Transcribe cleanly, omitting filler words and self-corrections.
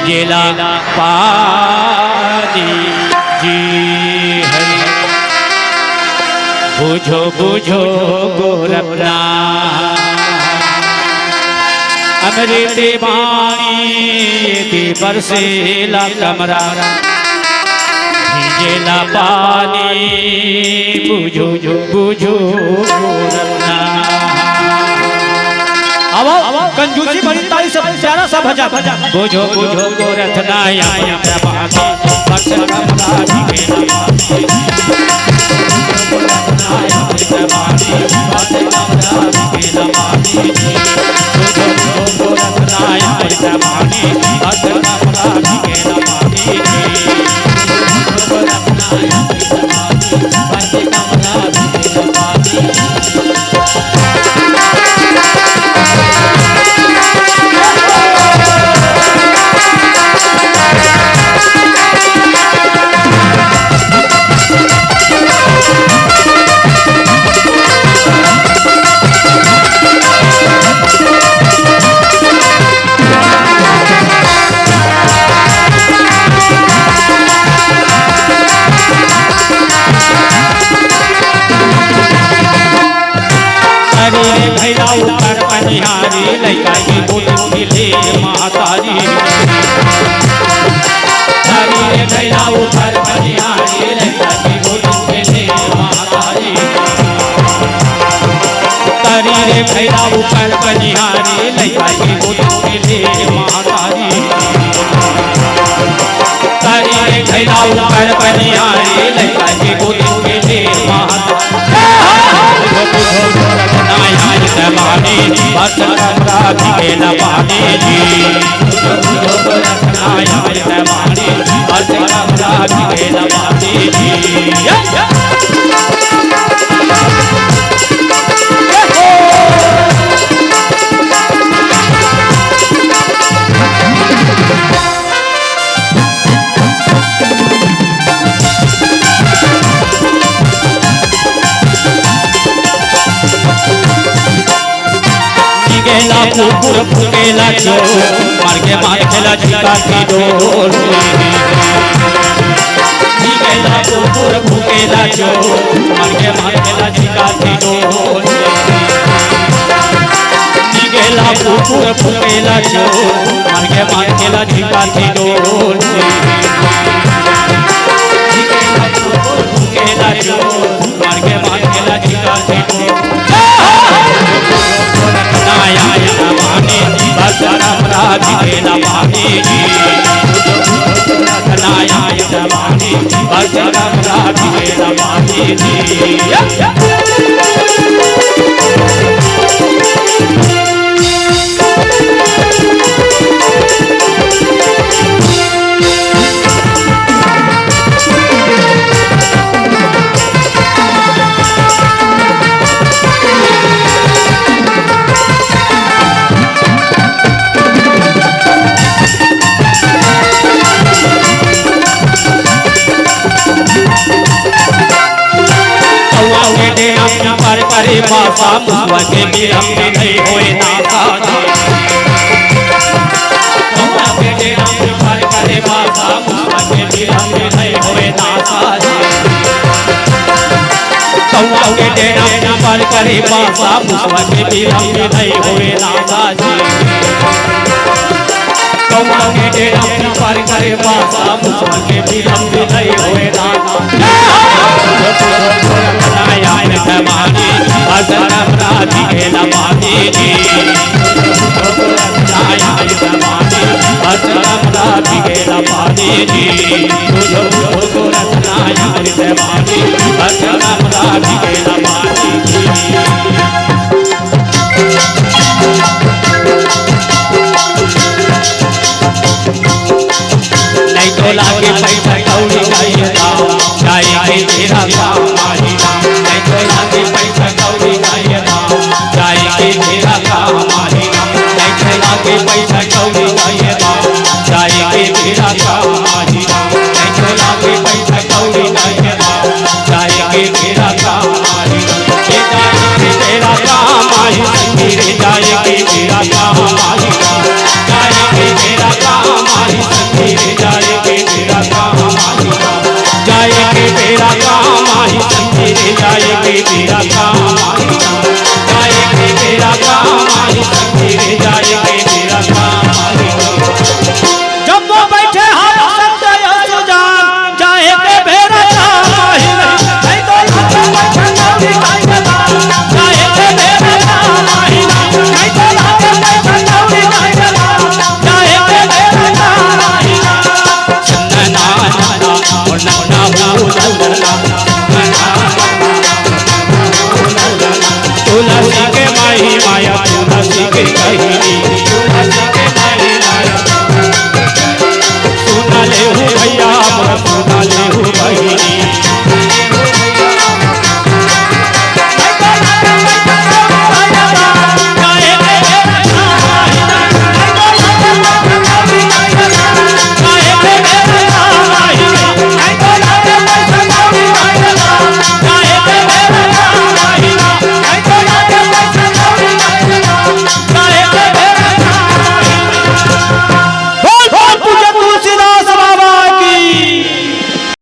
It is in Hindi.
भीजेला पानी जी हरि बुझो बुझो गोरखना अमृत वाणी बरसेला कमरा भीजेला पानी बुझो बुझो गोरखना। अब कंजूसी भरी ताली से प्यारा सा भजा बुझो बुझो गोरखना या पानी बरसेला कमरा भीजेला भैया ऊपर पनिहारी लैका की बोली ले मातारी रे भैया ऊपर पनिहारी लैका की बोली ले मातारी रे भैया ऊपर पनिहारी लैका की बोली ले मातारी रे भैया ऊपर पनिहारी लैका की बोली ले मातारी पानी बस कमरा भीजेला पानी जी पानी बस कमरा भीजेला पानी जी। कुकुर फुकेला जो मार के मार खेला झिका की डोर निगेला कुकुर फुकेला जो मार के मार खेला झिका की डोर निगेला कुकुर फुकेला जो मार के मार खेला झिका की डोर निगेला कुकुर फुकेला जो मार के मार खेला झिका की डोर पानी बस कमरा भीजेला पानी जी पानी बस कमरा भीजेला पानी जी। करे बाबा मुआ के मिलम नहीं होए नाता मुआ के डेरा पर करे बाबा मुआ के मिलम नहीं होए नाता मुआ के डेरा पर करे बाबा मुआ के मिलम नहीं होए नाता मुआ के डेरा पर करे बाबा मुआ के मिलम नहीं होए नाता पानी बस कमरा भीजेला पानी जी पानी बस कमरा भीजेला पानी जी पानी बस कमरा भीजेला पानी जी। नहीं तो लागे पैसा